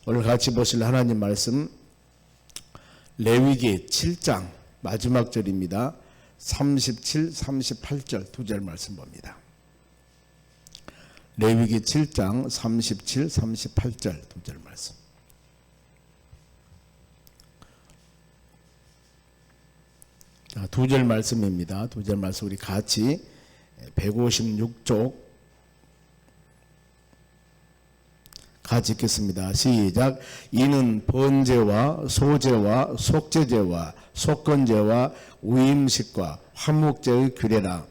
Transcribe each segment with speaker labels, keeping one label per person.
Speaker 1: 오늘 같이 보실 하나님 말씀 레위기 7장 마지막 절입니다. 37, 38절 두 절 말씀 봅니다. 레위기 7장 37, 38절 두 절 말씀. 두 절 말씀입니다. 두 절 말씀 우리 같이 156쪽 같이 읽겠습니다. 시작. 이는 번제와 소제와 속제제와 속건제와 우임식과 화목제의 규례라.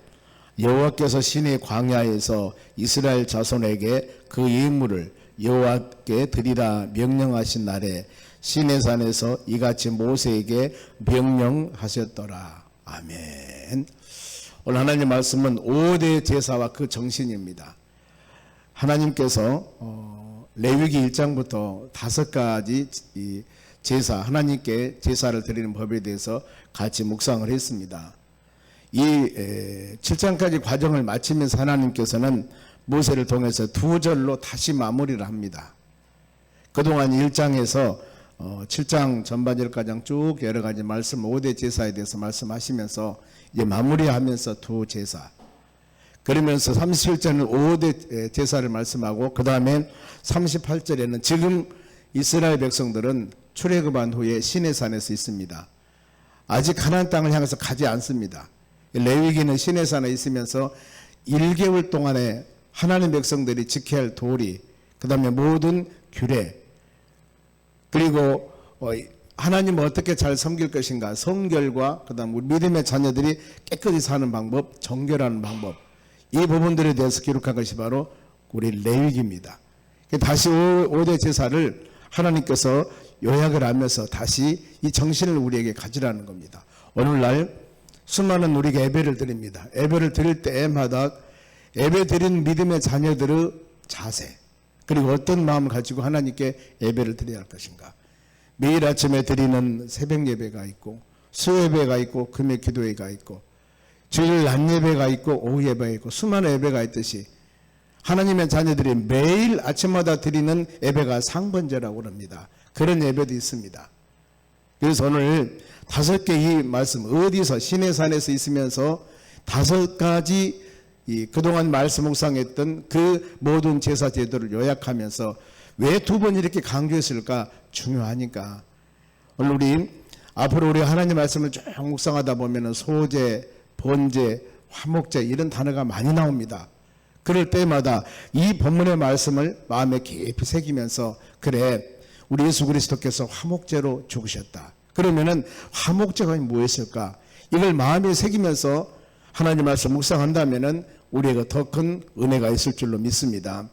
Speaker 1: 여호와께서 시내 광야에서 이스라엘 자손에게 그 예물을 여호와께 드리라 명령하신 날에 시내산에서 이같이 모세에게 명령하셨더라. 아멘. 오늘 하나님 말씀은 5대 제사와 그 정신입니다. 하나님께서 레위기 1장부터 5가지 제사, 하나님께 제사를 드리는 법에 대해서 같이 묵상을 했습니다. 이 7장까지 과정을 마치면서 하나님께서는 모세를 통해서 두 절로 다시 마무리를 합니다. 그동안 1장에서 7장 전반절까지 쭉 여러 가지 말씀, 5대 제사에 대해서 말씀하시면서 이제 마무리하면서 두 제사, 그러면서 37절은 5대 제사를 말씀하고 그 다음에 38절에는 지금 이스라엘 백성들은 출애굽한 후에 시내산에서 있습니다. 아직 가나안 땅을 향해서 가지 않습니다. 레위기는 시내산에 있으면서 1개월 동안에 하나님 백성들이 지켜야 할 도리, 그 다음에 모든 규례, 그리고 하나님을 어떻게 잘 섬길 것인가, 성결과 그 다음 우리 믿음의 자녀들이 깨끗이 사는 방법, 정결하는 방법, 이 부분들에 대해서 기록한 것이 바로 우리 레위기입니다. 다시 5대 제사를 하나님께서 요약을 하면서 다시 이 정신을 우리에게 가지라는 겁니다. 오늘날 수많은 우리가 예배를 드립니다. 예배를 드릴 때마다 예배 드린 믿음의 자녀들의 자세, 그리고 어떤 마음을 가지고 하나님께 예배를 드려야 할 것인가. 매일 아침에 드리는 새벽 예배가 있고 수요예배가 있고 금요 기도회가 있고 주일 낮 예배가 있고 오후 예배가 있고 수많은 예배가 있듯이 하나님의 자녀들이 매일 아침마다 드리는 예배가 상번제라고 합니다. 그런 예배도 있습니다. 그래서 오늘 5개 이 말씀, 어디서 시내산에서 있으면서 5가지 그동안 말씀 묵상했던 그 모든 제사 제도를 요약하면서 왜 2번 이렇게 강조했을까? 중요하니까. 오늘 우리 앞으로 우리 하나님 말씀을 쭉 묵상하다 보면은 소제, 번제, 화목제 이런 단어가 많이 나옵니다. 그럴 때마다 이 본문의 말씀을 마음에 깊이 새기면서 그래, 우리 예수 그리스도께서 화목제로 죽으셨다. 그러면은 화목제가 무엇일까? 이걸 마음에 새기면서 하나님 말씀 묵상한다면은 우리에게 더 큰 은혜가 있을 줄로 믿습니다.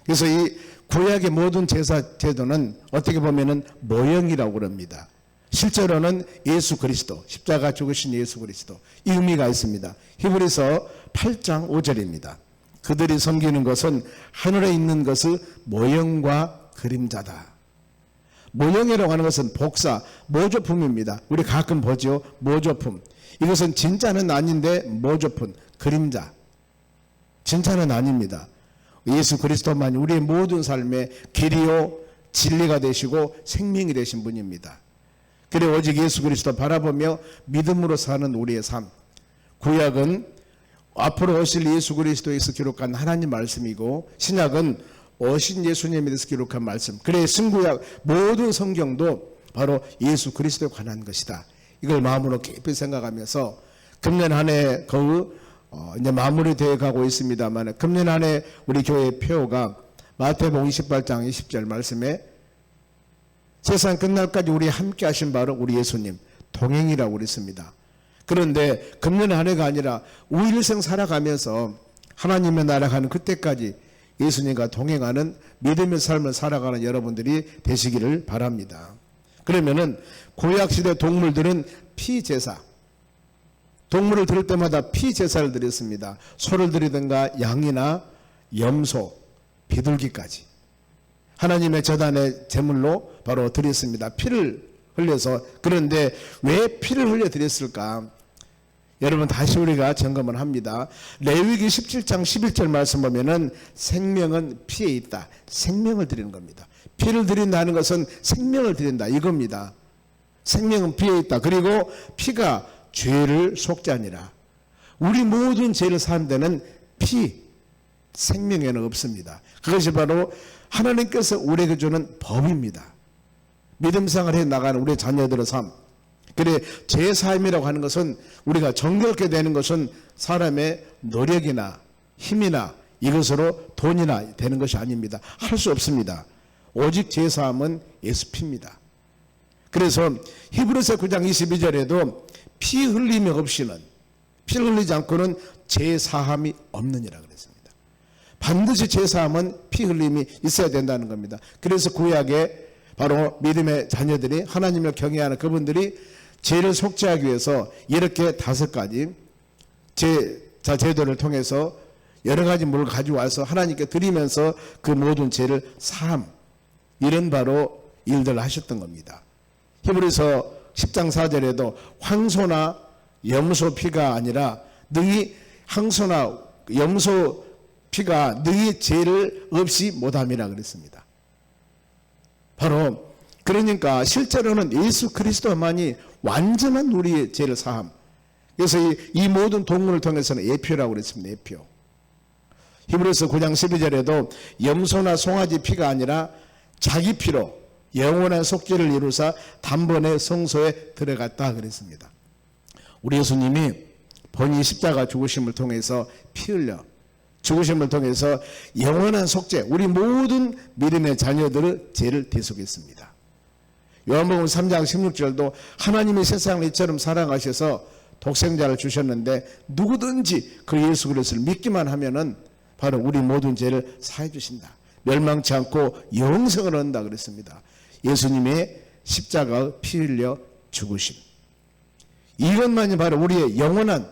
Speaker 1: 그래서 이 구약의 모든 제사 제도는 어떻게 보면은 모형이라고 합니다. 실제로는 예수 그리스도, 십자가 죽으신 예수 그리스도, 이 의미가 있습니다. 히브리서 8장 5절입니다. 그들이 섬기는 것은 하늘에 있는 것의 모형과 그림자다. 모형이라고 하는 것은 복사, 모조품입니다. 우리 가끔 보죠. 모조품. 이것은 진짜는 아닌데 모조품, 그림자. 진짜는 아닙니다. 예수 그리스도만 우리의 모든 삶의 길이요 진리가 되시고 생명이 되신 분입니다. 그래 오직 예수 그리스도 바라보며 믿음으로 사는 우리의 삶. 구약은 앞으로 오실 예수 그리스도에서 기록한 하나님 말씀이고 신약은 오신 예수님에 대해서 기록한 말씀. 그래 신구약 모든 성경도 바로 예수 그리스도에 관한 것이다. 이걸 마음으로 깊이 생각하면서 금년 한 해 거의 이제 마무리되어 가고 있습니다만 금년 한 해 우리 교회의 표가 마태복음 28장 20절 말씀에 세상 끝날까지 우리 함께 하신 바로 우리 예수님 동행이라고 그랬습니다. 그런데 금년 한 해가 아니라 우리 일생 살아가면서 하나님의 나라 가는 그때까지 예수님과 동행하는 믿음의 삶을 살아가는 여러분들이 되시기를 바랍니다. 그러면은 구약시대 동물들은 피제사, 동물을 드릴 때마다 피제사를 드렸습니다. 소를 드리든가 양이나 염소, 비둘기까지 하나님의 제단의 제물로 바로 드렸습니다. 피를 흘려서. 그런데 왜 피를 흘려 드렸을까? 여러분 다시 우리가 점검을 합니다. 레위기 17장 11절 말씀 보면은 생명은 피에 있다. 생명을 드리는 겁니다. 피를 드린다는 것은 생명을 드린다 이겁니다. 생명은 피에 있다. 그리고 피가 죄를 속죄하니라. 우리 모든 죄를 사는 데는 피, 생명에는 없습니다. 그것이 바로 하나님께서 우리에게 주는 법입니다. 믿음생활 해 나가는 우리 자녀들의 삶. 그래 제사함이라고 하는 것은 우리가 정결케 되는 것은 사람의 노력이나 힘이나 이것으로 돈이나 되는 것이 아닙니다. 할 수 없습니다. 오직 제사함은 예수 피입니다. 그래서 히브리서 9장 22절에도 피 흘림이 없이는 피를 흘리지 않고는 제사함이 없느니라 그랬습니다. 반드시 제사함은 피 흘림이 있어야 된다는 겁니다. 그래서 구약에 바로 믿음의 자녀들이 하나님을 경외하는 그분들이 죄를 속죄하기 위해서 이렇게 5가지 제도를 통해서 여러 가지 물을 가져와서 하나님께 드리면서 그 모든 죄를 사함, 이런 바로 일들을 하셨던 겁니다. 히브리서 10장 4절에도 황소나 염소 피가 아니라 너희 황소나 염소 피가 너희 죄를 없이 못함이라 그랬습니다. 바로 그러니까 실제로는 예수 그리스도만이 완전한 우리의 죄를 사함. 그래서 이 모든 동물을 통해서는 예표라고 그랬습니다. 예표. 히브리서 9장 12절에도 염소나 송아지 피가 아니라 자기 피로 영원한 속죄를 이루사 단번에 성소에 들어갔다 그랬습니다. 우리 예수님이 본인 십자가 죽으심을 통해서 피 흘려 죽으심을 통해서 영원한 속죄, 우리 모든 믿음의 자녀들의 죄를 대속했습니다. 요한복음 3장 16절도 하나님이 세상을 이처럼 사랑하셔서 독생자를 주셨는데 누구든지 그 예수 그리스도를 믿기만 하면은 바로 우리 모든 죄를 사해 주신다. 멸망치 않고 영생을 얻는다 그랬습니다. 예수님의 십자가의 피 흘려 죽으심. 이것만이 바로 우리의 영원한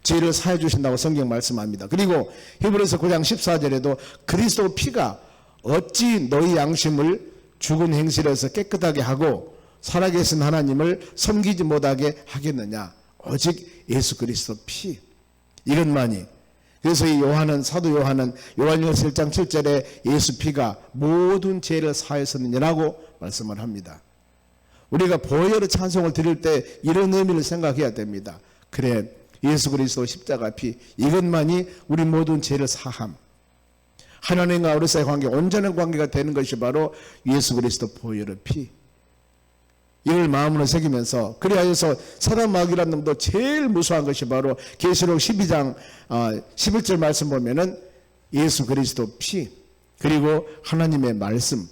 Speaker 1: 죄를 사해 주신다고 성경 말씀합니다. 그리고 히브리서 9장 14절에도 그리스도 피가 어찌 너희 양심을 죽은 행실에서 깨끗하게 하고 살아계신 하나님을 섬기지 못하게 하겠느냐. 오직 예수 그리스도 피. 이것만이. 그래서 이 요한은 사도 요한은 요한일서 1장 7절에 예수 피가 모든 죄를 사했었느니라고 말씀을 합니다. 우리가 보혈의 찬송을 드릴 때 이런 의미를 생각해야 됩니다. 그래 예수 그리스도 십자가 피 이것만이 우리 모든 죄를 사함. 하나님과 우리 사이의 관계, 온전한 관계가 되는 것이 바로 예수 그리스도 보혈의 피. 이걸 마음으로 새기면서 그리하여서 사단 마귀라는 놈도 제일 무서워한 것이 바로 계시록 12장 11절 말씀 보면은 예수 그리스도 피 그리고 하나님의 말씀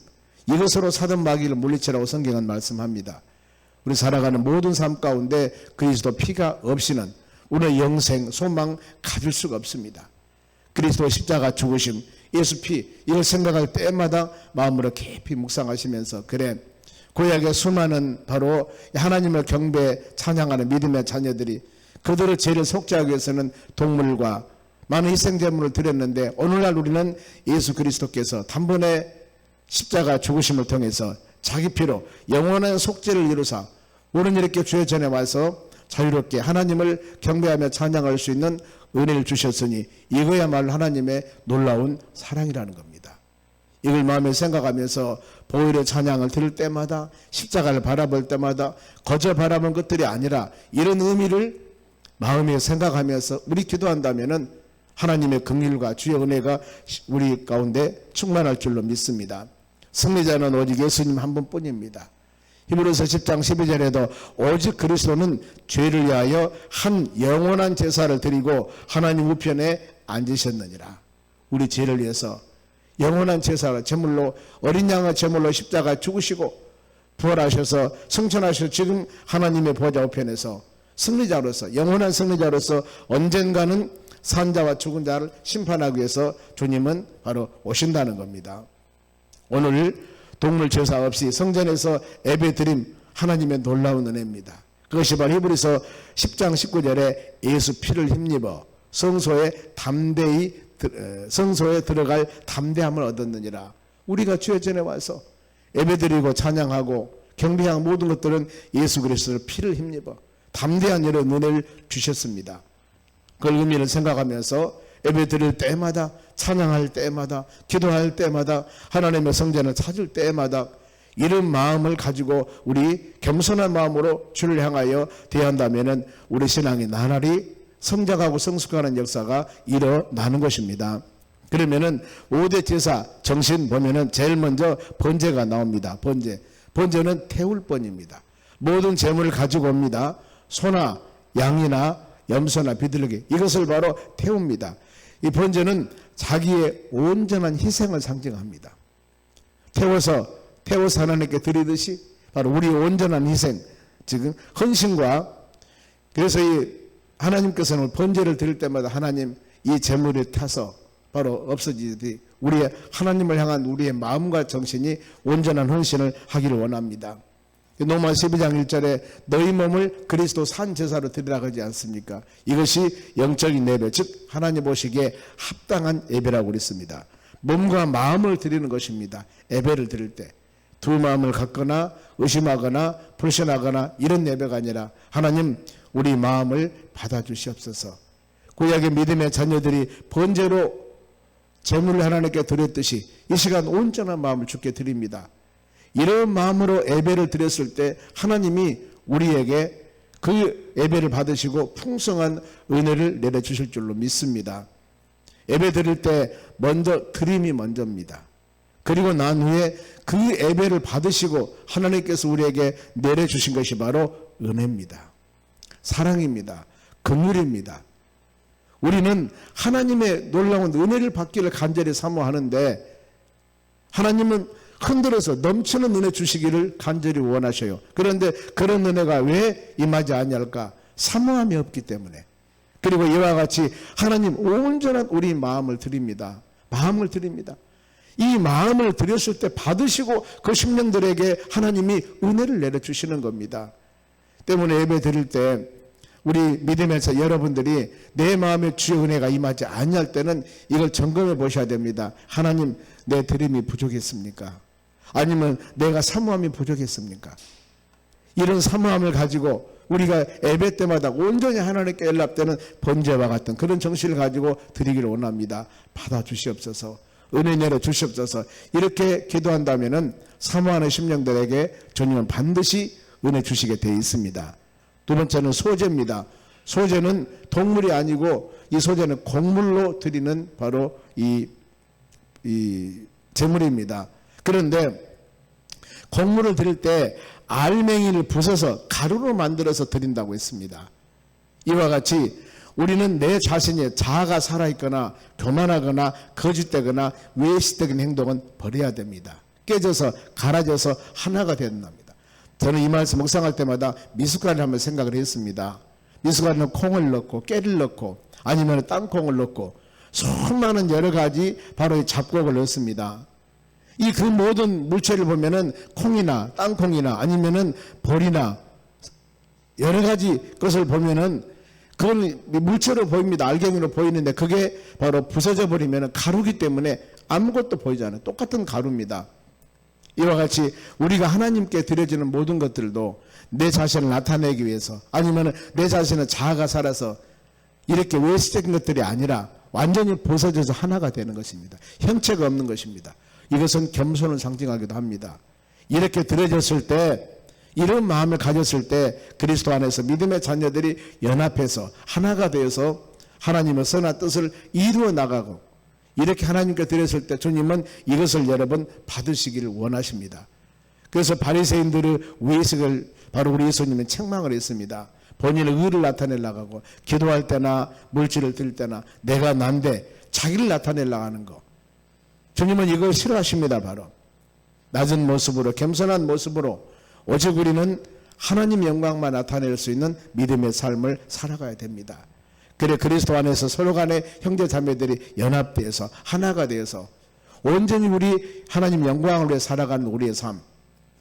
Speaker 1: 이것으로 사단 마귀를 물리치라고 성경은 말씀합니다. 우리 살아가는 모든 삶 가운데 그리스도 피가 없이는 우리의 영생, 소망 가질 수가 없습니다. 그리스도 십자가 죽으심, 예수 피 이걸 생각할 때마다 마음으로 깊이 묵상하시면서 그래 구약의 수많은 바로 하나님을 경배 찬양하는 믿음의 자녀들이 그들의 죄를 속죄하기 위해서는 동물과 많은 희생제물을 드렸는데 오늘날 우리는 예수 그리스도께서 단번에 십자가 죽으심을 통해서 자기 피로 영원한 속죄를 이루사 우리는 이렇게 주의 전에 와서 자유롭게 하나님을 경배하며 찬양할 수 있는 은혜를 주셨으니 이거야말로 하나님의 놀라운 사랑이라는 겁니다. 이걸 마음에 생각하면서 보혈의 찬양을 들을 때마다 십자가를 바라볼 때마다 거저 바라본 것들이 아니라 이런 의미를 마음에 생각하면서 우리 기도한다면은 하나님의 긍휼과 주의 은혜가 우리 가운데 충만할 줄로 믿습니다. 승리자는 오직 예수님 한 분뿐입니다. 히브리서 10장 12절에도 오직 그리스도는 죄를 위하여 한 영원한 제사를 드리고 하나님 우편에 앉으셨느니라. 우리 죄를 위해서 영원한 제사를 제물로 어린 양의 제물로 십자가 죽으시고 부활하셔서 승천하셔서 지금 하나님의 보좌 우편에서 승리자로서 영원한 승리자로서 언젠가는 산자와 죽은 자를 심판하기 위해서 주님은 바로 오신다는 겁니다. 오늘 동물 제사 없이 성전에서 예배드림 하나님의 놀라운 은혜입니다. 그것이 바로 히브리서 10장 19절에 예수 피를 힘입어 성소에 들어갈 담대함을 얻었느니라. 우리가 주의 전에 와서 예배드리고 찬양하고 경배하는 모든 것들은 예수 그리스도의 피를 힘입어 담대한 이런 은혜를 주셨습니다. 그 의미를 생각하면서 예배 드릴 때마다, 찬양할 때마다, 기도할 때마다, 하나님의 성전을 찾을 때마다 이런 마음을 가지고 우리 겸손한 마음으로 주를 향하여 대한다면 우리 신앙이 나날이 성장하고 성숙하는 역사가 일어나는 것입니다. 그러면은 5대 제사 정신 보면은 제일 먼저 번제가 나옵니다. 번제는 태울 번입니다. 모든 재물을 가지고 옵니다. 소나 양이나 염소나 비둘기, 이것을 바로 태웁니다. 이 번제는 자기의 온전한 희생을 상징합니다. 태워서 하나님께 드리듯이 바로 우리의 온전한 희생, 지금 헌신과, 그래서 이 하나님께서는 번제를 드릴 때마다 하나님 이 재물을 타서 바로 없어지듯이 우리의 하나님을 향한 우리의 마음과 정신이 온전한 헌신을 하기를 원합니다. 로마 12장 1절에 너희 몸을 그리스도 산 제사로 드리라고 하지 않습니까? 이것이 영적인 예배, 즉 하나님 보시기에 합당한 예배라고 그랬습니다. 몸과 마음을 드리는 것입니다. 예배를 드릴 때 두 마음을 갖거나 의심하거나 불신하거나 이런 예배가 아니라 하나님 우리 마음을 받아주시옵소서. 구약의 믿음의 자녀들이 번제로 재물을 하나님께 드렸듯이 이 시간 온전한 마음을 주께 드립니다. 이런 마음으로 예배를 드렸을 때 하나님이 우리에게 그 예배를 받으시고 풍성한 은혜를 내려주실 줄로 믿습니다. 예배 드릴 때 먼저 드림이 먼저입니다. 그리고 난 후에 그 예배를 받으시고 하나님께서 우리에게 내려주신 것이 바로 은혜입니다. 사랑입니다. 긍휼입니다. 우리는 하나님의 놀라운 은혜를 받기를 간절히 사모하는데 하나님은 흔들어서 넘치는 은혜 주시기를 간절히 원하셔요. 그런데 그런 은혜가 왜 임하지 않을까? 사모함이 없기 때문에. 그리고 이와 같이 하나님 온전한 우리 마음을 드립니다. 마음을 드립니다. 이 마음을 드렸을 때 받으시고 그 심령들에게 하나님이 은혜를 내려주시는 겁니다. 때문에 예배 드릴 때 우리 믿으면서 여러분들이 내 마음에 주의 은혜가 임하지 아니할 때는 이걸 점검해 보셔야 됩니다. 하나님, 내 드림이 부족했습니까? 아니면 내가 사모함이 부족했습니까? 이런 사모함을 가지고 우리가 예배 때마다 온전히 하나님께 연락되는 번제와 같은 그런 정신을 가지고 드리기를 원합니다. 받아주시옵소서. 은혜 내려 주시옵소서. 이렇게 기도한다면 사모하는 심령들에게 주님은 반드시 은혜 주시게 되어 있습니다. 두 번째는 소제입니다. 소제는 동물이 아니고 이 소제는 곡물로 드리는 바로 이 제물입니다. 그런데 곡물을 드릴 때 알맹이를 부숴서 가루로 만들어서 드린다고 했습니다. 이와 같이 우리는 내 자신의 자아가 살아있거나 교만하거나 거짓되거나 외식적인 행동은 버려야 됩니다. 깨져서 갈아져서 하나가 된답니다. 저는 이 말씀 묵상할 때마다 미숫가루를 한번 생각을 했습니다. 미숫가루는 콩을 넣고 깨를 넣고 아니면 땅콩을 넣고 수많은 여러 가지 바로 이 잡곡을 넣습니다. 이 그 모든 물체를 보면은 콩이나 땅콩이나 아니면은 벌이나 여러 가지 것을 보면은 그건 물체로 보입니다. 알갱이로 보이는데 그게 바로 부서져 버리면 가루기 때문에 아무것도 보이지 않아요. 똑같은 가루입니다. 이와 같이 우리가 하나님께 드려지는 모든 것들도 내 자신을 나타내기 위해서 아니면 내 자신의 자아가 살아서 이렇게 외식적인 것들이 아니라 완전히 벗어져서 하나가 되는 것입니다. 형체가 없는 것입니다. 이것은 겸손을 상징하기도 합니다. 이렇게 드려졌을 때 이런 마음을 가졌을 때 그리스도 안에서 믿음의 자녀들이 연합해서 하나가 되어서 하나님의 선한 뜻을 이루어 나가고 이렇게 하나님께 드렸을 때 주님은 이것을 여러분 받으시기를 원하십니다. 그래서 바리새인들의 외식을 바로 우리 예수님은 책망을 했습니다. 본인의 의를 나타내려고 하고 기도할 때나 물질을 드릴 때나 내가 난데 자기를 나타내려고 하는 거. 주님은 이걸 싫어하십니다. 바로 낮은 모습으로 겸손한 모습으로 오직 우리는 하나님 영광만 나타낼 수 있는 믿음의 삶을 살아가야 됩니다. 그래 그리스도 안에서 서로 간의 형제 자매들이 연합되어서 하나가 되어서 온전히 우리 하나님 영광을 위해 살아가는 우리의 삶,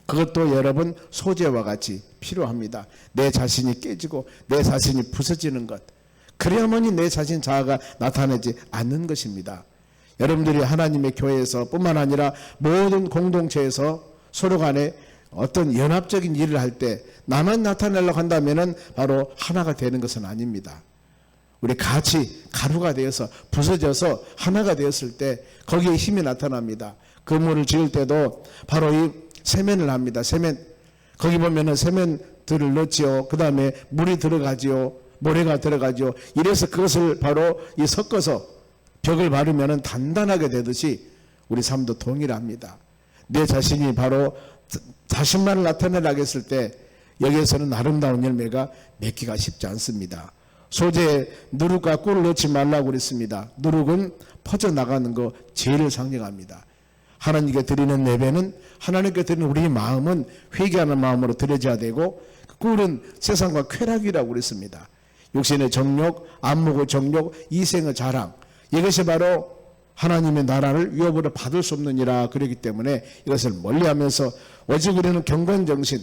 Speaker 1: 그것도 여러분 소재와 같이 필요합니다. 내 자신이 깨지고 내 자신이 부서지는 것, 그래야만이 내 자신 자아가 나타나지 않는 것입니다. 여러분들이 하나님의 교회에서 뿐만 아니라 모든 공동체에서 서로 간에 어떤 연합적인 일을 할 때 나만 나타내려고 한다면은 바로 하나가 되는 것은 아닙니다. 우리 같이 가루가 되어서 부서져서 하나가 되었을 때 거기에 힘이 나타납니다. 건물을 지을 때도 바로 이 세면을 합니다. 세면, 거기 보면은 세면들을 넣지요. 그 다음에 물이 들어가지요. 모래가 들어가죠. 이래서 그것을 바로 이 섞어서 벽을 바르면은 단단하게 되듯이 우리 삶도 동일합니다. 내 자신이 바로 자신만을 나타내라고 했을 때 여기에서는 아름다운 열매가 맺기가 쉽지 않습니다. 소재에 누룩과 꿀을 넣지 말라고 그랬습니다. 누룩은 퍼져나가는 거 죄를 상징합니다. 하나님께 드리는 예배는, 하나님께 드리는 우리 마음은 회개하는 마음으로 드려져야 되고, 꿀은 세상과 쾌락이라고 그랬습니다. 육신의 정욕, 안목의 정욕, 이생의 자랑, 이것이 바로 하나님의 나라를 위협으로 받을 수 없느니라 그러기 때문에 이것을 멀리하면서 오직 우리는 경건정신,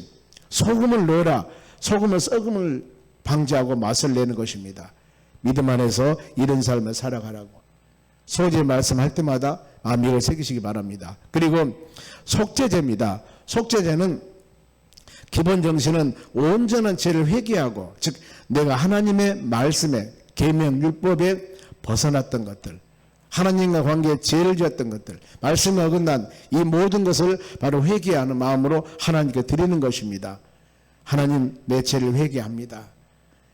Speaker 1: 소금을 넣어라. 소금은 썩음을 방지하고 맛을 내는 것입니다. 믿음 안에서 이런 삶을 살아가라고 소재 말씀할 때마다 이걸 새기시기 바랍니다. 그리고 속죄제입니다. 속죄제는 기본 정신은 온전한 죄를 회개하고, 즉 내가 하나님의 말씀에, 계명, 율법에 벗어났던 것들, 하나님과 관계에 죄를 지었던 것들, 말씀에 어긋난 이 모든 것을 바로 회개하는 마음으로 하나님께 드리는 것입니다. 하나님, 내 죄를 회개합니다.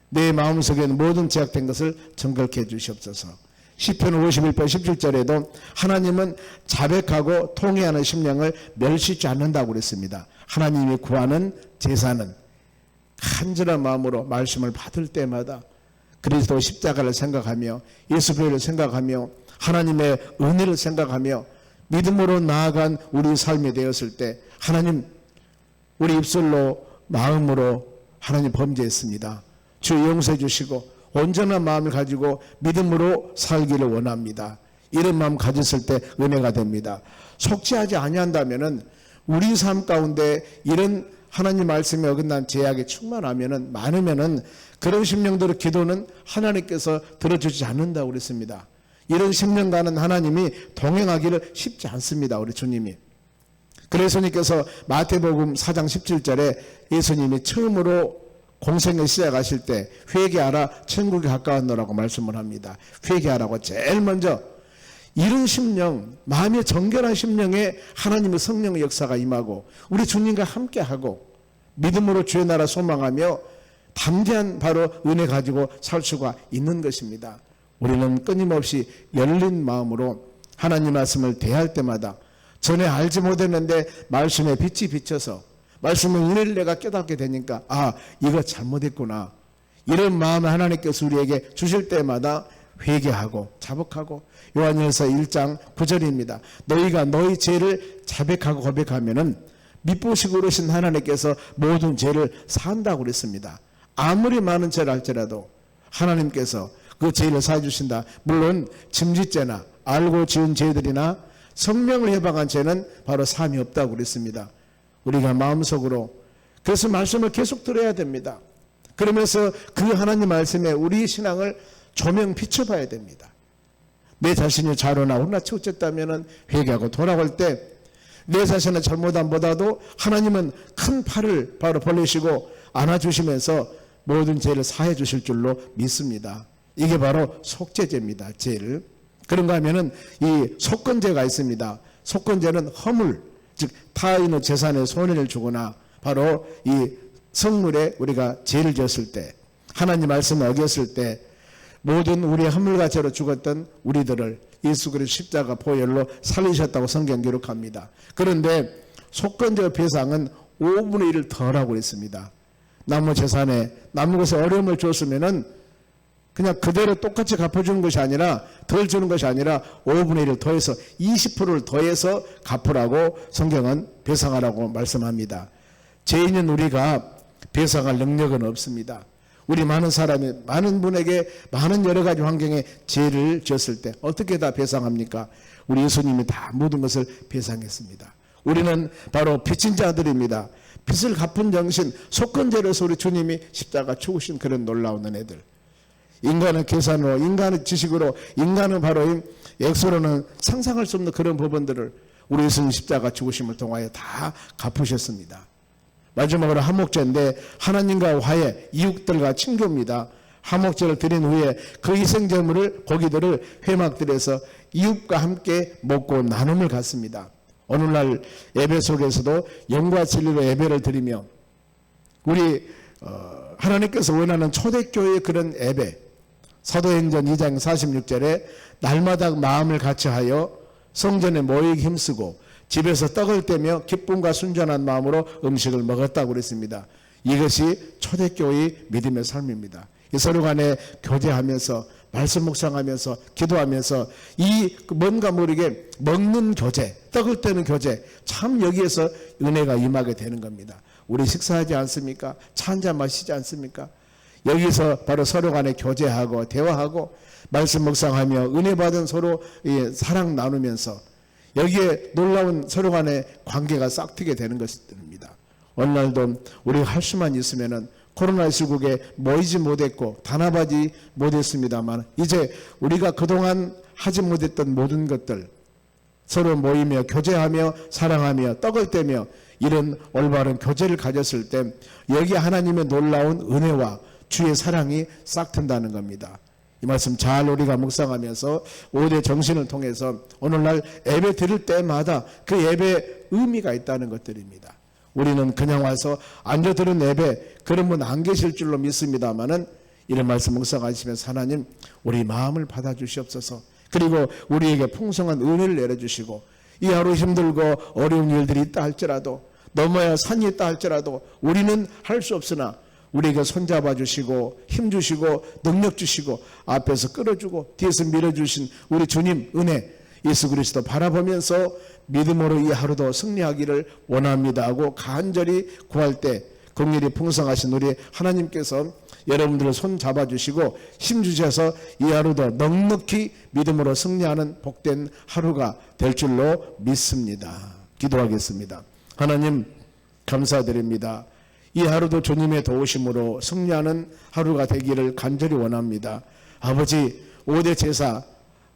Speaker 1: 내 마음속에 모든 죄악된 것을 정결케 해 주시옵소서. 시편 51편 17절에도 하나님은 자백하고 통회하는 심령을 멸시지 않는다고 그랬습니다. 하나님이 구하는 제사는 간절한 마음으로 말씀을 받을 때마다 그리스도 십자가를 생각하며 예수교회를 생각하며 하나님의 은혜를 생각하며 믿음으로 나아간 우리 삶이 되었을 때, 하나님, 우리 입술로 마음으로 하나님 범죄했습니다. 주 용서해 주시고 온전한 마음을 가지고 믿음으로 살기를 원합니다. 이런 마음 가졌을 때 은혜가 됩니다. 속죄하지 아니한다면은 우리 삶 가운데 이런 하나님 말씀에 어긋난 죄악이 충만하면은, 많으면은 그런 심령들의 기도는 하나님께서 들어주지 않는다고 그랬습니다. 이런 심령과는 하나님이 동행하기를 쉽지 않습니다. 우리 주님이. 그래서 예수님께서 마태복음 4장 17절에 예수님이 처음으로 공생을 시작하실 때 회개하라, 천국이 가까웠노라고 말씀을 합니다. 회개하라고 제일 먼저, 이런 심령, 마음의 정결한 심령에 하나님의 성령의 역사가 임하고 우리 주님과 함께하고 믿음으로 주의 나라 소망하며 담대한 바로 은혜 가지고 살 수가 있는 것입니다. 우리는 끊임없이 열린 마음으로 하나님 말씀을 대할 때마다 전에 알지 못했는데 말씀에 빛이 비쳐서 말씀의 은혜를 내가 깨닫게 되니까, 이거 잘못했구나. 이런 마음을 하나님께서 우리에게 주실 때마다 회개하고 자복하고, 요한일서 1장 9절입니다. 너희가 너희 죄를 자백하고 고백하면은 미쁘시고 그러신 하나님께서 모든 죄를 사한다고 그랬습니다. 아무리 많은 죄를 할지라도 하나님께서 그 죄를 사해주신다. 물론 침짓죄나 알고 지은 죄들이나 성령을 해방한 죄는 바로 사함이 없다고 그랬습니다. 우리가 마음속으로 그래서 말씀을 계속 들어야 됩니다. 그러면서 그 하나님 말씀에 우리 신앙을 조명 비춰봐야 됩니다. 내 자신이 자로나 혼나 치우쳤다면 회개하고 돌아올 때 내 자신의 잘못함보다도 하나님은 큰 팔을 바로 벌리시고 안아주시면서 모든 죄를 사해 주실 줄로 믿습니다. 이게 바로 속죄제입니다. 죄를. 그런가 하면은 이 속건제가 있습니다. 속건제는 허물, 즉 타인의 재산에 손해를 주거나 바로 이 성물에 우리가 죄를 지었을 때, 하나님 말씀을 어겼을 때 모든 우리의 허물과 죄로 죽었던 우리들을 예수 그리스도 십자가 보혈로 살리셨다고 성경 기록합니다. 그런데 속건제의 배상은 5분의 1을 더하라고 그랬습니다. 남의 재산에 남의 것에 어려움을 줬으면은 그냥 그대로 똑같이 갚아주는 것이 아니라, 덜 주는 것이 아니라 5분의 1을 더해서 20%를 더해서 갚으라고 성경은 배상하라고 말씀합니다. 죄인은 우리가 배상할 능력은 없습니다. 우리 많은 사람이 많은 분에게 많은 여러 가지 환경에 죄를 지었을 때 어떻게 다 배상합니까? 우리 예수님이 다 모든 것을 배상했습니다. 우리는 바로 빚진 자들입니다. 빚을 갚은 정신, 속건제로서 우리 주님이 십자가 죽으신 그런 놀라운 은혜들. 인간의 계산으로, 인간의 지식으로, 인간은 바로 액수로는 상상할 수 없는 그런 부분들을 우리 예수님 십자가 죽으심을 통하여 다 갚으셨습니다. 마지막으로 화목제인데 하나님과 화해, 이웃들과 친교입니다. 화목제를 드린 후에 그 희생제물을 고기들을 회막들에서 이웃과 함께 먹고 나눔을 갖습니다. 오늘날 예배 속에서도 영과 진리로 예배를 드리며 우리 하나님께서 원하는 초대교회의 그런 예배, 사도행전 2장 46절에 날마다 마음을 같이하여 성전에 모이기 힘쓰고 집에서 떡을 떼며 기쁨과 순전한 마음으로 음식을 먹었다고 그랬습니다. 이것이 초대교회의 믿음의 삶입니다. 이 서로 간에 교제하면서 말씀 묵상하면서 기도하면서 이 뭔가 모르게 먹는 교제, 떡을 떼는 교제, 참 여기에서 은혜가 임하게 되는 겁니다. 우리 식사하지 않습니까? 차 한잔 마시지 않습니까? 여기서 바로 서로 간에 교제하고 대화하고 말씀 묵상하며 은혜 받은 서로 사랑 나누면서 여기에 놀라운 서로 간의 관계가 싹트게 되는 것입니다. 오늘날도 우리가 할 수만 있으면은 코로나19에 모이지 못했고 단합하지 못했습니다만 이제 우리가 그동안 하지 못했던 모든 것들 서로 모이며 교제하며 사랑하며 떡을 떼며 이런 올바른 교제를 가졌을 때 여기 하나님의 놀라운 은혜와 주의 사랑이 싹튼다는 겁니다. 이 말씀 잘 우리가 묵상하면서 5대 정신을 통해서 오늘날 예배 드릴 때마다 그 예배의 의미가 있다는 것들입니다. 우리는 그냥 와서 앉아들은 예배 그런 분 안 계실 줄로 믿습니다만은 이런 말씀 묵상하시면서 하나님 우리 마음을 받아주시옵소서. 그리고 우리에게 풍성한 은혜를 내려주시고 이 하루 힘들고 어려운 일들이 있다 할지라도 넘어야 산이 있다 할지라도 우리는 할 수 없으나 우리에게 손잡아 주시고 힘 주시고 능력 주시고 앞에서 끌어주고 뒤에서 밀어주신 우리 주님 은혜 예수 그리스도 바라보면서 믿음으로 이 하루도 승리하기를 원합니다 하고 간절히 구할 때 긍휼이 풍성하신 우리 하나님께서 여러분들을 손 잡아주시고 힘 주셔서 이 하루도 넉넉히 믿음으로 승리하는 복된 하루가 될 줄로 믿습니다. 기도하겠습니다. 하나님 감사드립니다. 이 하루도 주님의 도우심으로 승리하는 하루가 되기를 간절히 원합니다. 아버지 5대 제사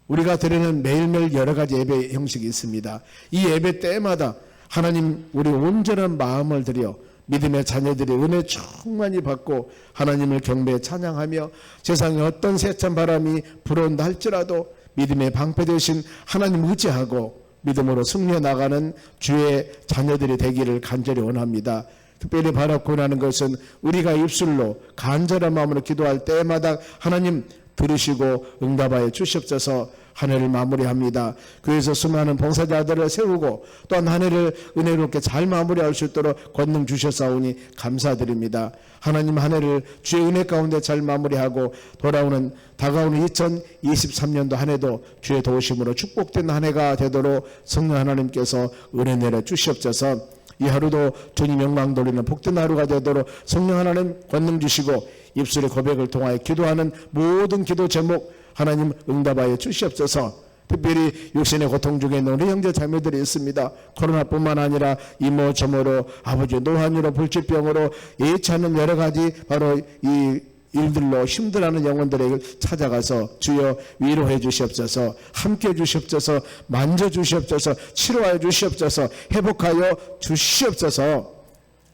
Speaker 1: 우리가 드리는 매일매일 여러 가지 예배 형식이 있습니다. 이 예배 때마다 하나님 우리 온전한 마음을 들여 믿음의 자녀들이 은혜 충만히 받고 하나님을 경배에 찬양하며 세상에 어떤 세찬 바람이 불어온다 할지라도 믿음의 방패 되신 하나님 의지하고 믿음으로 승리해 나가는 주의 자녀들이 되기를 간절히 원합니다. 특별히 바라고 원하는 것은 우리가 입술로 간절한 마음으로 기도할 때마다 하나님 들으시고 응답하여 주시옵소서. 한 해를 마무리합니다. 교회에서 수많은 봉사자들을 세우고 또한 한 해를 은혜롭게 잘 마무리할 수 있도록 권능 주셨사오니 감사드립니다. 하나님 한 해를 주의 은혜 가운데 잘 마무리하고 다가오는 2023년도 한 해도 주의 도우심으로 축복된 한 해가 되도록 성령 하나님께서 은혜 내려 주시옵소서. 이 하루도 주님 영광 돌리는 복된 하루가 되도록 성령 하나님 권능 주시고 입술의 고백을 통하여 기도하는 모든 기도 제목 하나님 응답하여 주시옵소서. 특별히 육신의 고통 중에 있는 우리 형제 자매들이 있습니다. 코로나뿐만 아니라 이모 저모로 아버지 노환으로 불치병으로 예치 않는 여러 가지 바로 이 일들로 힘들어하는 영혼들에게 찾아가서 주여 위로해 주시옵소서. 함께해 주시옵소서. 만져주시옵소서. 치료하여 주시옵소서. 회복하여 주시옵소서.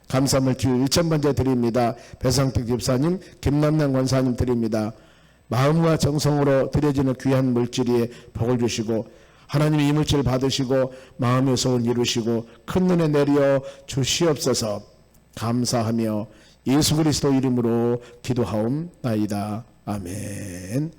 Speaker 1: 감사함을 기울 1,000번째 드립니다. 배상택 집사님, 김남남 권사님 드립니다. 마음과 정성으로 드려지는 귀한 물질에 복을 주시고 하나님의 이물질 받으시고 마음의 소원 이루시고 큰 눈에 내려 주시옵소서. 감사하며 예수 그리스도 이름으로 기도하옵나이다. 아멘.